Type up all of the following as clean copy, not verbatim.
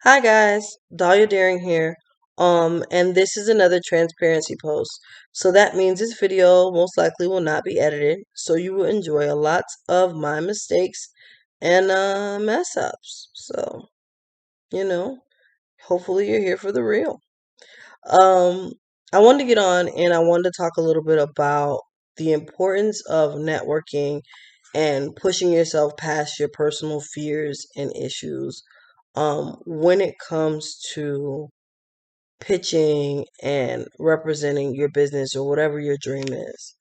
Hi guys, Dahlia Daring here. And this is another transparency post. So that means this video most likely will not be edited, so you will enjoy a lot of my mistakes and mess ups. So, you know, hopefully you're here for the real. Um, I wanted to get on and I wanted to talk a little bit about the importance of networking and pushing yourself past your personal fears and issues when it comes to pitching and representing your business or whatever your dream is.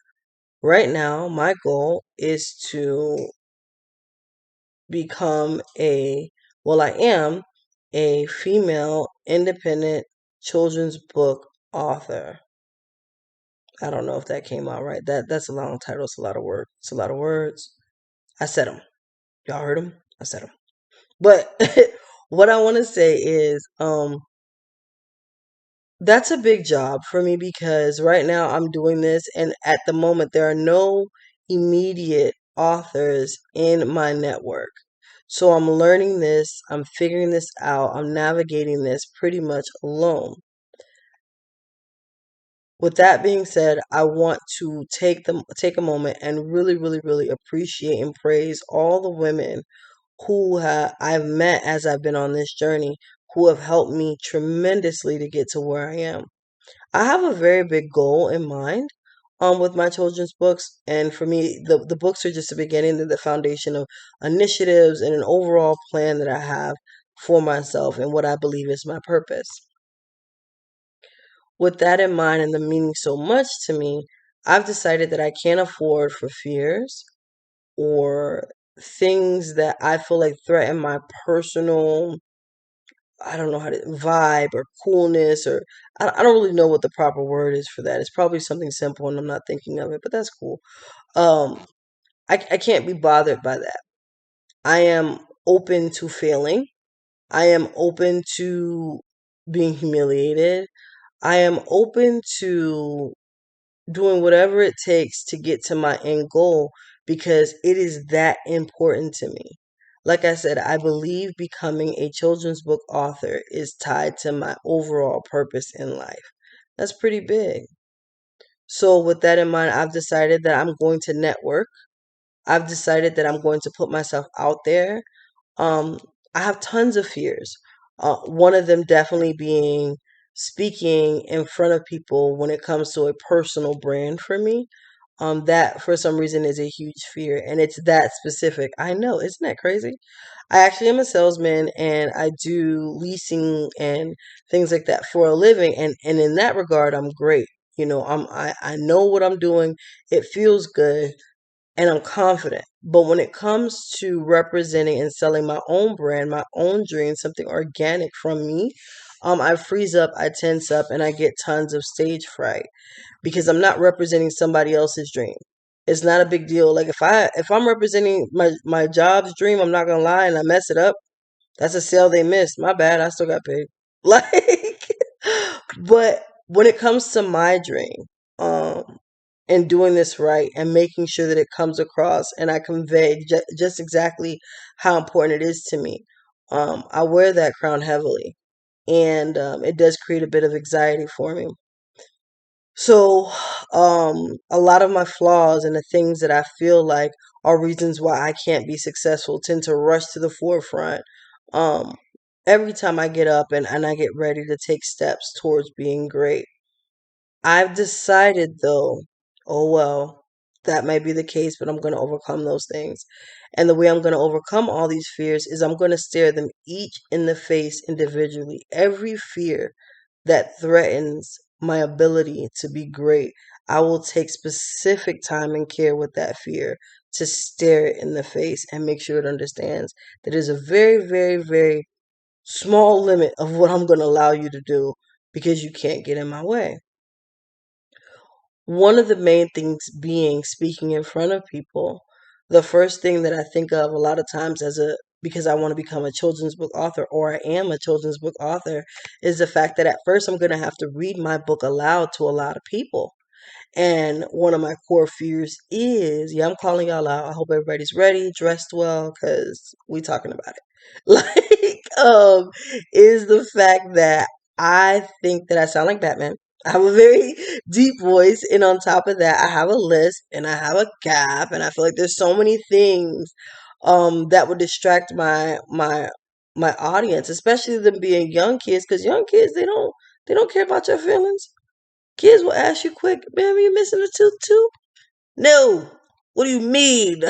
Right now, my goal is to become I am a female independent children's book author. I don't know if that came out right. That's a long title. It's a lot of work. It's a lot of words. I said them. Y'all heard them? I said them. But what I want to say is, that's a big job for me because right now I'm doing this, and at the moment, there are no immediate authors in my network. So I'm learning this, I'm figuring this out, I'm navigating this pretty much alone. With that being said, I want to take a moment and really, really, really appreciate and praise all the women I've met as I've been on this journey, who have helped me tremendously to get to where I am. I have a very big goal in mind with my children's books. And for me, the books are just the beginning, they're the foundation of initiatives and an overall plan that I have for myself and what I believe is my purpose. With that in mind and the meaning so much to me, I've decided that I can't afford for fears or things that I feel like threaten my personal, I don't know how to vibe or coolness, or I don't really know what the proper word is for that. It's probably something simple and I'm not thinking of it, but that's cool. Um, I can't be bothered by that. I am open to failing. I am open to being humiliated. I am open to doing whatever it takes to get to my end goal because it is that important to me. Like I said, I believe becoming a children's book author is tied to my overall purpose in life. That's pretty big. So, with that in mind, I've decided that I'm going to network. I've decided that I'm going to put myself out there. Um, I have tons of fears. One of them definitely being speaking in front of people when it comes to a personal brand for me. That for some reason is a huge fear, and it's that specific. I know, isn't that crazy? I actually am a salesman and I do leasing and things like that for a living, and in that regard, I'm great. I know what I'm doing. It feels good and I'm confident. But when it comes to representing and selling my own brand, my own dream, something organic from me, I freeze up, I tense up, and I get tons of stage fright because I'm not representing somebody else's dream. It's not a big deal. Like if I'm representing my job's dream, I'm not gonna lie, and I mess it up. That's a sale they missed. My bad. I still got paid. Like, but when it comes to my dream, um, and doing this right and making sure that it comes across and I convey just exactly how important it is to me, I wear that crown heavily, and it does create a bit of anxiety for me. So, a lot of my flaws and the things that I feel like are reasons why I can't be successful tend to rush to the forefront. Um, every time I get up and I get ready to take steps towards being great. I've decided though, oh well, that might be the case, but I'm going to overcome those things. And the way I'm going to overcome all these fears is I'm going to stare them each in the face individually. Every fear that threatens my ability to be great, I will take specific time and care with that fear to stare it in the face and make sure it understands that there's a very, very, very small limit of what I'm going to allow you to do because you can't get in my way. One of the main things being speaking in front of people. The first thing that I think of a lot of times because I want to become a children's book author, or I am a children's book author, is the fact that at first I'm going to have to read my book aloud to a lot of people. And one of my core fears is, yeah, I'm calling y'all out. I hope everybody's ready, dressed well, because we talking about it. um, is the fact that I think that I sound like Batman. I have a very deep voice, and on top of that, I have a lisp and I have a gap, and I feel like there's so many things that would distract my audience, especially them being young kids, because young kids they don't care about your feelings. Kids will ask you quick, "Man, are you missing a tooth too?" No. What do you mean?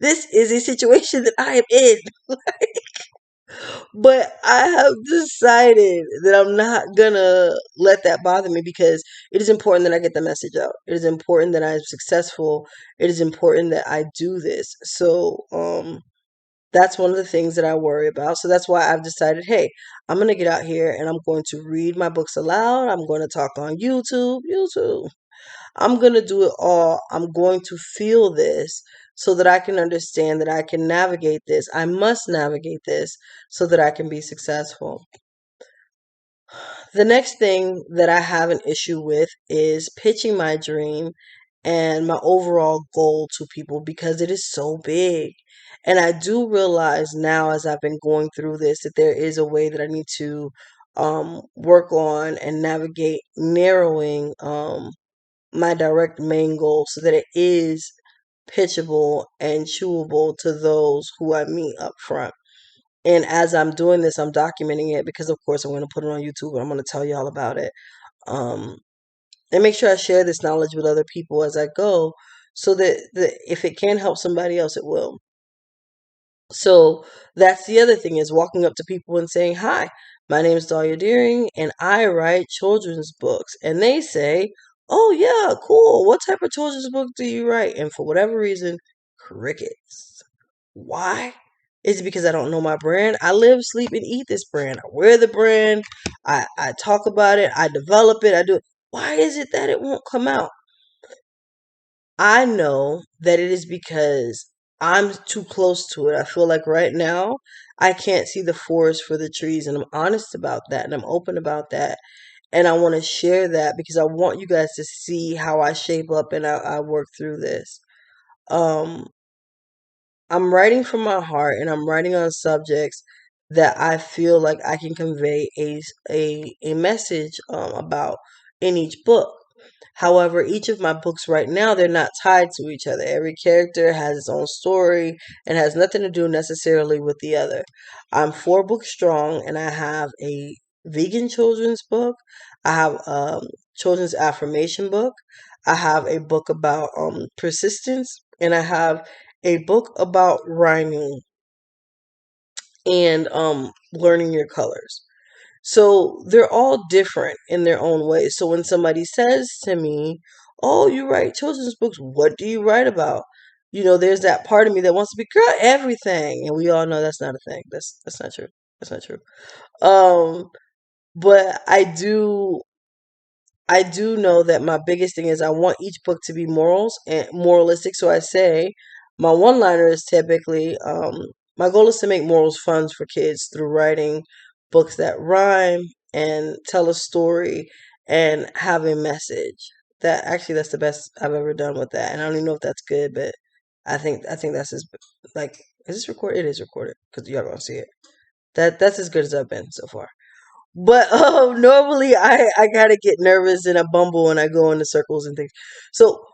This is a situation that I am in. But I have decided that I'm not gonna let that bother me because it is important that I get the message out. It is important that I'm successful. It is important that I do this. So, that's one of the things that I worry about. So that's why I've decided, hey, I'm gonna get out here and I'm going to read my books aloud. I'm going to talk on YouTube. I'm going to do it all. I'm going to feel this so that I can understand that I can navigate this. I must navigate this so that I can be successful. The next thing that I have an issue with is pitching my dream and my overall goal to people because it is so big. And I do realize now, as I've been going through this, that there is a way that I need to work on and navigate narrowing my direct main goal so that it is pitchable and chewable to those who I meet up front. And as I'm doing this, I'm documenting it because, of course, I'm going to put it on YouTube and I'm going to tell y'all about it. Um, and make sure I share this knowledge with other people as I go so that if it can help somebody else, it will. So that's the other thing is walking up to people and saying, "Hi, my name is Dollyah Deering and I write children's books." And they say, "Oh, yeah, cool. What type of children's book do you write?" And for whatever reason, crickets. Why? Is it because I don't know my brand? I live, sleep, and eat this brand. I wear the brand. I talk about it. I develop it. I do it. Why is it that it won't come out? I know that it is because I'm too close to it. I feel like right now I can't see the forest for the trees, and I'm honest about that and I'm open about that. And I want to share that because I want you guys to see how I shape up and I work through this. Um, I'm writing from my heart and I'm writing on subjects that I feel like I can convey a message about in each book. However, each of my books right now, they're not tied to each other. Every character has its own story and has nothing to do necessarily with the other. I'm 4 books strong and I have a vegan children's book. I have children's affirmation book. I have a book about persistence and I have a book about rhyming and learning your colors. So they're all different in their own ways. So when somebody says to me, "Oh, you write children's books, what do you write about?" There's that part of me that wants to be, "Girl, everything." And we all know that's not a thing. That's not true. That's not true. Um, but I do know that my biggest thing is I want each book to be morals and moralistic. So I say my one liner is typically my goal is to make morals fun for kids through writing books that rhyme and tell a story and have a message. That's the best I've ever done with that. And I don't even know if that's good, but I think that's as like is this recorded? It is recorded because y'all gonna see it. That's as good as I've been so far. But normally I gotta get nervous and I bumble and I go into circles and things. So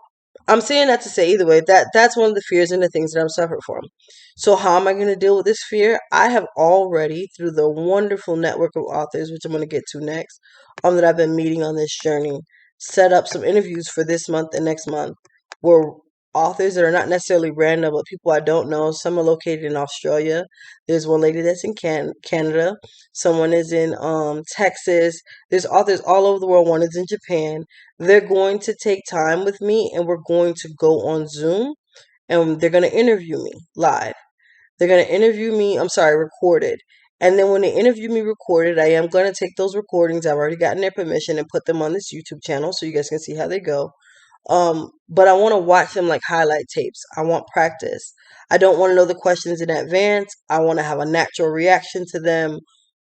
I'm saying that to say either way, that's one of the fears and the things that I'm suffering from. So how am I going to deal with this fear? I have already, through the wonderful network of authors, which I'm going to get to next, that I've been meeting on this journey, set up some interviews for this month and next month, where authors that are not necessarily random, but people I don't know. Some are located in Australia. There's one lady that's in Canada. Someone is in Texas. There's authors all over the world. One is in Japan. They're going to take time with me and we're going to go on Zoom and they're going to interview me live. They're going to interview me, I'm sorry, recorded. And then when they interview me recorded, I am going to take those recordings. I've already gotten their permission and put them on this YouTube channel so you guys can see how they go. But I want to watch them like highlight tapes. I want practice. I don't want to know the questions in advance. I want to have a natural reaction to them.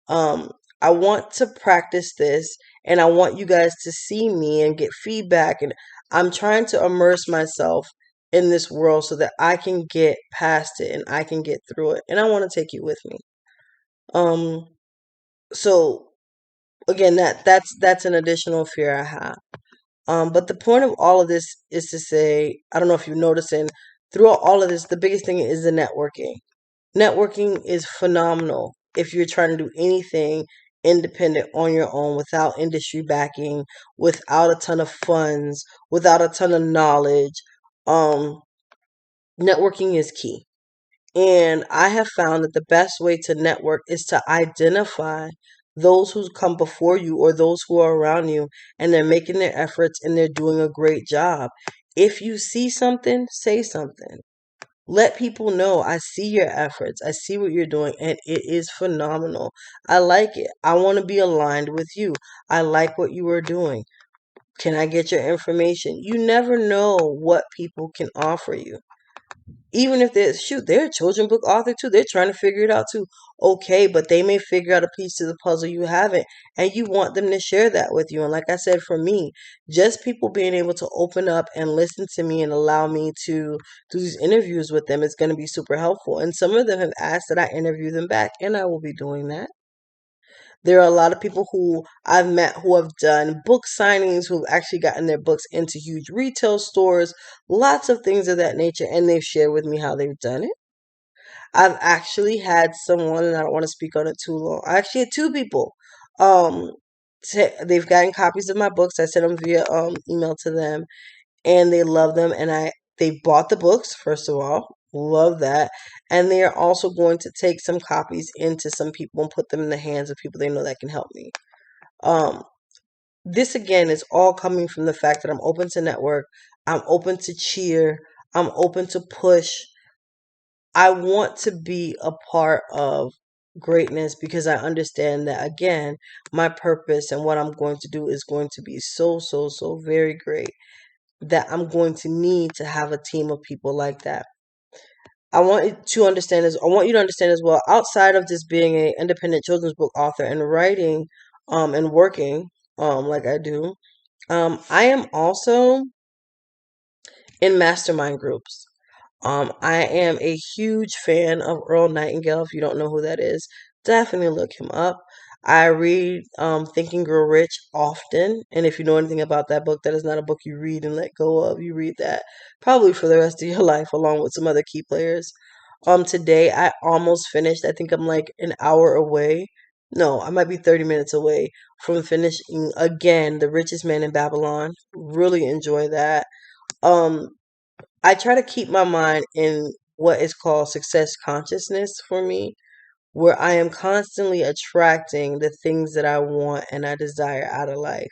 Um, I want to practice this and I want you guys to see me and get feedback. And I'm trying to immerse myself in this world so that I can get past it and I can get through it. And I want to take you with me. Um, so again, that's an additional fear I have. But the point of all of this is to say, I don't know if you're noticing, throughout all of this, the biggest thing is the networking. Networking is phenomenal if you're trying to do anything independent on your own without industry backing, without a ton of funds, without a ton of knowledge. Um, Networking is key. And I have found that the best way to network is to identify those who come before you or those who are around you and they're making their efforts and they're doing a great job. If you see something, say something. Let people know I see your efforts. I see what you're doing and it is phenomenal. I like it. I want to be aligned with you. I like what you are doing. Can I get your information? You never know what people can offer you. Even if they're a children book author too. They're trying to figure it out too. Okay, but they may figure out a piece to the puzzle you haven't, and you want them to share that with you. And like I said, for me, just people being able to open up and listen to me and allow me to do these interviews with them is going to be super helpful. And some of them have asked that I interview them back, and I will be doing that. There are a lot of people who I've met who have done book signings, who've actually gotten their books into huge retail stores, lots of things of that nature, and they've shared with me how they've done it. I've actually had someone, and I don't want to speak on it too long. I actually had two people. Um, they've gotten copies of my books. I sent them via email to them, and they love them. And they bought the books first of all. Love that, and they are also going to take some copies into some people and put them in the hands of people they know that can help me. Um, this again is all coming from the fact that I'm open to network. I'm open to cheer. I'm open to push. I want to be a part of greatness because I understand that, again, my purpose and what I'm going to do is going to be so, so, so very great that I'm going to need to have a team of people like that. I want you to understand as well, outside of just being a independent children's book author and writing, and working, like I do, I am also in mastermind groups. I am a huge fan of Earl Nightingale. If you don't know who that is, definitely look him up. I read Think and Grow Rich often, and if you know anything about that book, that is not a book you read and let go of. You read that probably for the rest of your life, along with some other key players. Today I almost finished. I think I'm like an hour away. No, I might be 30 minutes away from finishing again The Richest Man in Babylon. Really enjoy that. Um, I try to keep my mind in what is called success consciousness for me, where I am constantly attracting the things that I want and I desire out of life.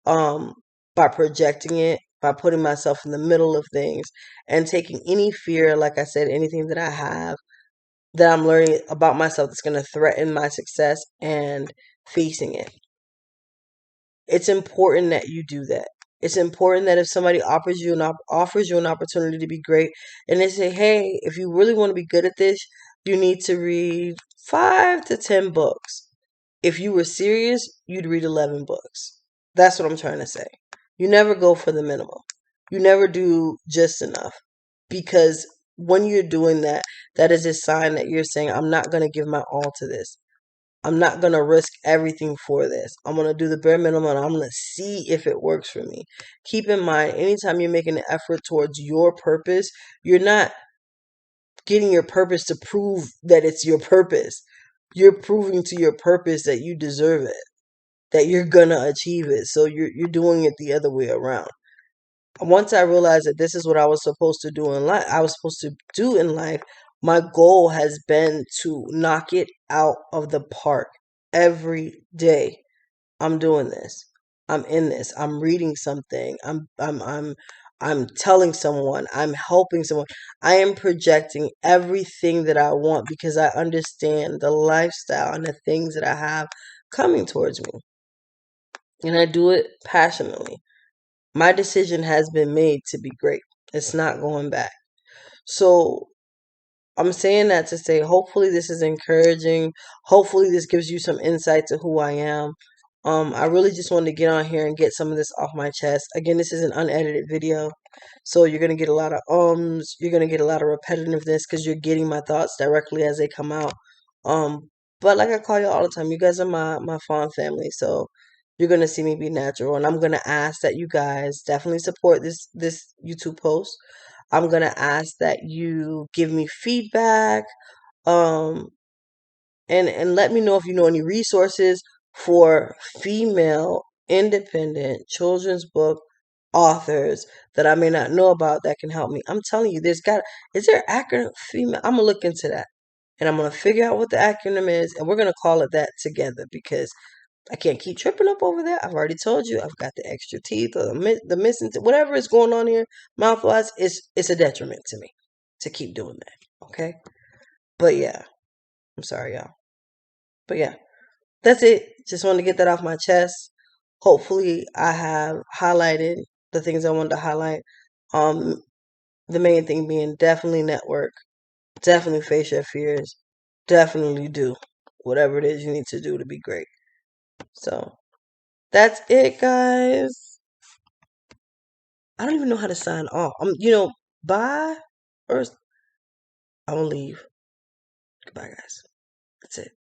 Um, by projecting it, by putting myself in the middle of things and taking any fear, like I said, anything that I have that I'm learning about myself that's going to threaten my success and facing it. It's important that you do that. It's important that if somebody offers you an opportunity to be great, and they say, "Hey, if you really want to be good at this, you need to read 5 to 10 books." If you were serious, you'd read 11 books. That's what I'm trying to say. You never go for the minimum. You never do just enough, because when you're doing that, that is a sign that you're saying, "I'm not going to give my all to this. I'm not going to risk everything for this. I'm going to do the bare minimum and I'm going to see if it works for me." Keep in mind, anytime you're making an effort towards your purpose, you're not getting your purpose to prove that it's your purpose. You're proving to your purpose that you deserve it, that you're going to achieve it. So you're doing it the other way around. Once I realized that this is what I was supposed to do in life, my goal has been to knock it out of the park every day. I'm doing this. I'm in this. I'm reading something. I'm telling someone. I'm helping someone. I am projecting everything that I want because I understand the lifestyle and the things that I have coming towards me. And I do it passionately. My decision has been made to be great. It's not going back. So I'm saying that to say, hopefully this is encouraging. Hopefully this gives you some insight to who I am. I really just wanted to get on here and get some of this off my chest. Again, this is an unedited video, so you're gonna get a lot of you're gonna get a lot of repetitiveness because you're getting my thoughts directly as they come out. Um, But like I call you all the time, you guys are my fawn family, so you're gonna see me be natural, and I'm gonna ask that you guys definitely support this YouTube post. I'm gonna ask that you give me feedback, um, and let me know if you know any resources for female independent children's book authors that I may not know about that can help me. I'm telling you, is there an acronym female? I'm gonna look into that and I'm gonna figure out what the acronym is and we're gonna call it that together because I can't keep tripping up over that. I've already told you I've got the extra teeth or the missing whatever is going on here mouth wise. It's a detriment to me to keep doing that. Okay, but yeah, I'm sorry, y'all. But yeah, that's it. Just wanted to get that off my chest. Hopefully, I have highlighted the things I wanted to highlight. Um, the main thing being definitely network, definitely face your fears, definitely do whatever it is you need to do to be great. So that's it, guys. I don't even know how to sign off. Bye. First, I'm gonna leave. Goodbye, guys. That's it.